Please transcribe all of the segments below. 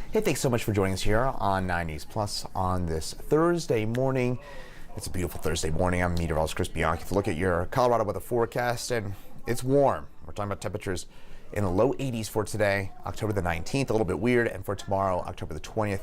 Hey, thanks so much for joining us here on 90s Plus on this Thursday morning. It's a beautiful Thursday morning. I'm meteorologist Chris Bianchi. If you look at your Colorado weather forecast, and it's warm. We're talking about temperatures in the low 80s for today, October the 19th, a little bit weird, and for tomorrow, October the 20th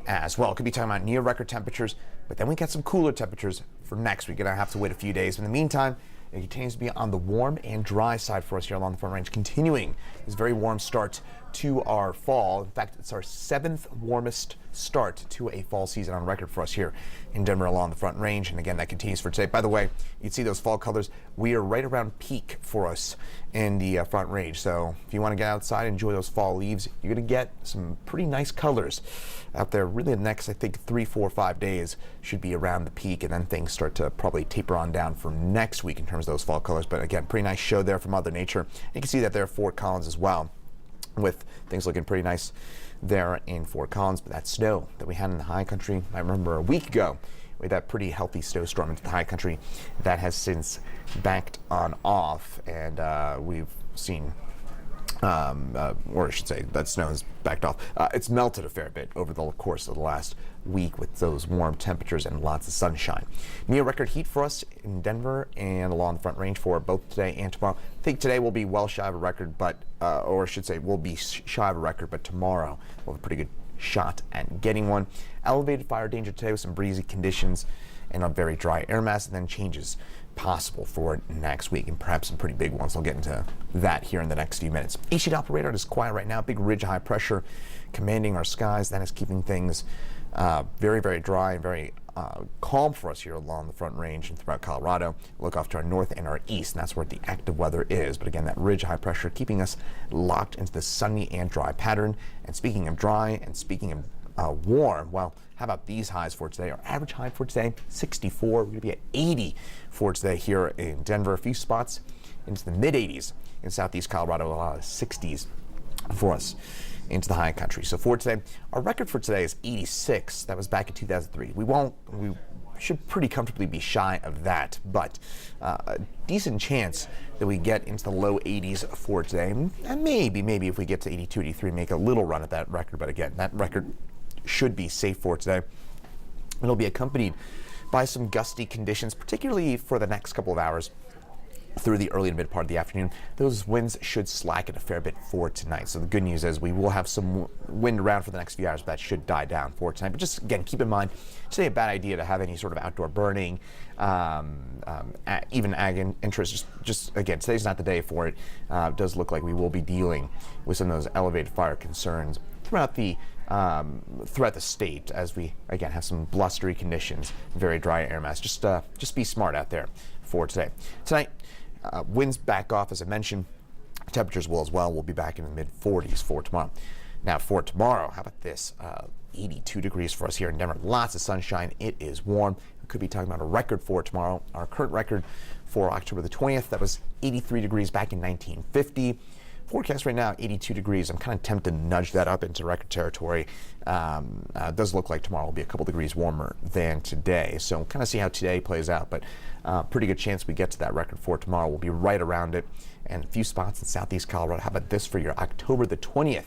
as well. Could be talking about near record temperatures, but then we get some cooler temperatures for next week. Gonna have to wait a few days. In the meantime, it continues to be on the warm and dry side for us here along the Front Range, continuing this very warm start to our fall. In fact, it's our 7th warmest start to a fall season on record for us here in Denver along the Front Range. And again, that continues for today. By the way, you can see those fall colors. We are right around peak for us in the Front Range. So if you want to get outside and enjoy those fall leaves, you're going to get some pretty nice colors out there. Really, the next, I think, 3, 4, 5 days should be around the peak, and then things start to probably taper on down for next week in terms of those fall colors. But again, pretty nice show there from Mother Nature. You can see that there at Fort Collins as well, with things looking pretty nice there in Fort Collins. But that snow that we had in the high country, I remember a week ago, we had that pretty healthy snowstorm into the high country that has since backed on off, and we've seen or I should say that snow has backed off. It's melted a fair bit over the course of the last week with those warm temperatures and lots of sunshine. Near record heat for us in Denver and along the Front Range for both today and tomorrow. I think today will be well shy of a record, but or I should say we'll be shy of a record, but tomorrow we'll have a pretty good shot at getting one. Elevated fire danger today with some breezy conditions and a very dry air mass, and then changes possible for next week, and perhaps some pretty big ones. I'll get into that here in the next few minutes. East operator is quiet right now. Big ridge high pressure commanding our skies. That is keeping things very, very dry and very calm for us here along the Front Range and throughout Colorado. Look off to our north and our east, and that's where the active weather is. But again, that ridge high pressure keeping us locked into the sunny and dry pattern. And speaking of dry and speaking of warm, well, how about these highs for today? Our average high for today, 64. We're going to be at 80 for today here in Denver. A few spots into the mid 80s in southeast Colorado, a lot of 60s for us into the high country. So for today, our record for today is 86. That was back in 2003. We should pretty comfortably be shy of that, but a decent chance that we get into the low 80s for today. And maybe if we get to 82, 83, make a little run at that record. But again, that record should be safe for today. It'll be accompanied by some gusty conditions, particularly for the next couple of hours through the early to mid part of the afternoon. Those winds should slacken a fair bit for tonight. So the good news is we will have some wind around for the next few hours, but that should die down for tonight. But just again, keep in mind, it's a bad idea to have any sort of outdoor burning, even ag interest. Just again, today's not the day for it. It does look like we will be dealing with some of those elevated fire concerns throughout the state, as we again have some blustery conditions, very dry air mass. Just be smart out there for today. Tonight, winds back off, as I mentioned. Temperatures will as well. We'll be back in the mid 40s for tomorrow. Now for tomorrow, how about this? 82 degrees for us here in Denver. Lots of sunshine. It is warm. We could be talking about a record for tomorrow. Our current record for October the 20th, that was 83 degrees back in 1950. Forecast right now, 82 degrees. I'm kind of tempted to nudge that up into record territory. It does look like tomorrow will be a couple degrees warmer than today. So we'll kind of see how today plays out, but pretty good chance we get to that record for tomorrow. We'll be right around it, and a few spots in southeast Colorado. How about this for your October the 20th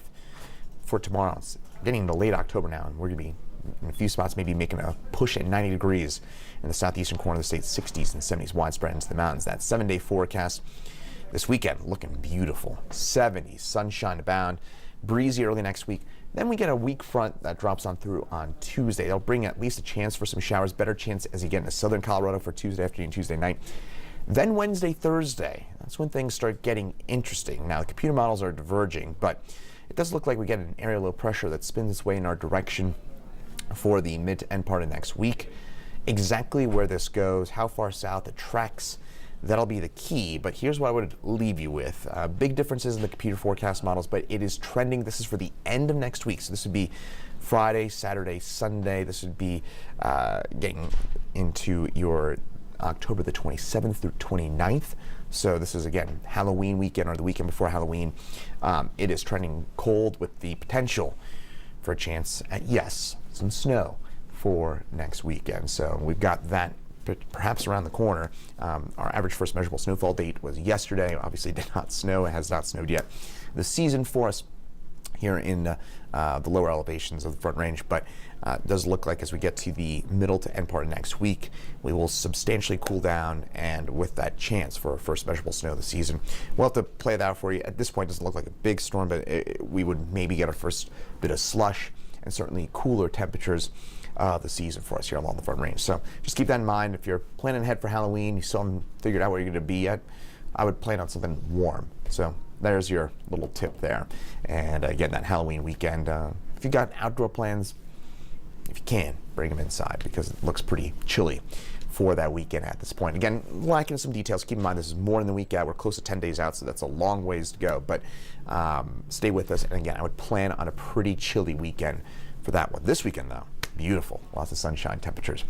for tomorrow? It's getting into late October now, and we're going to be in a few spots maybe making a push at 90 degrees in the southeastern corner of the state, 60s and 70s widespread into the mountains. That 7-day forecast this weekend looking beautiful. 70s, sunshine abound, breezy early next week. Then we get a weak front that drops on through on Tuesday. They'll bring at least a chance for some showers, better chance as you get into southern Colorado for Tuesday afternoon, Tuesday night. Then Wednesday, Thursday, that's when things start getting interesting. Now the computer models are diverging, but it does look like we get an area low pressure that spins its way in our direction for the mid to end part of next week. Exactly where this goes, how far south it tracks, that'll be the key. But here's what I would leave you with. Big differences in the computer forecast models, but it is trending. This is for the end of next week. So this would be Friday, Saturday, Sunday. This would be getting into your October the 27th through 29th. So this is, again, Halloween weekend or the weekend before Halloween. It is trending cold with the potential for a chance at, yes, some snow for next weekend. So we've got that perhaps around the corner. Our average first measurable snowfall date was yesterday. Obviously, it did not snow. It has not snowed yet. The season for us here in the lower elevations of the Front Range, but it does look like as we get to the middle to end part of next week, we will substantially cool down, and with that chance for our first measurable snow of the season. We'll have to play that out for you. At this point, it doesn't look like a big storm, but we would maybe get our first bit of slush and certainly cooler temperatures the season for us here along the Front Range. So just keep that in mind. If you're planning ahead for Halloween, you still haven't figured out where you're going to be yet, I would plan on something warm. So there's your little tip there. And again, that Halloween weekend, if you got outdoor plans, if you can, bring them inside because it looks pretty chilly for that weekend at this point. Again, lacking some details. Keep in mind, this is more than the week out. We're close to 10 days out, so that's a long ways to go. But stay with us. And again, I would plan on a pretty chilly weekend for that one. This weekend, though, beautiful. Lots of sunshine, temperatures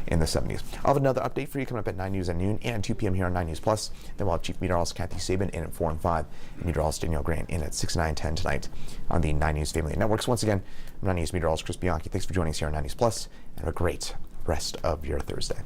in the 70s. I'll have another update for you coming up at 9 News at noon and 2 p.m. here on 9 News Plus. Then we'll have Chief Meteorologist Kathy Sabin in at 4 and 5, and Meteorologist Danielle Grant in at 6, 9, 10 tonight on the 9 News Family Networks. Once again, I'm 9 News Meteorologist Chris Bianchi. Thanks for joining us here on 9 News Plus, and have a great rest of your Thursday.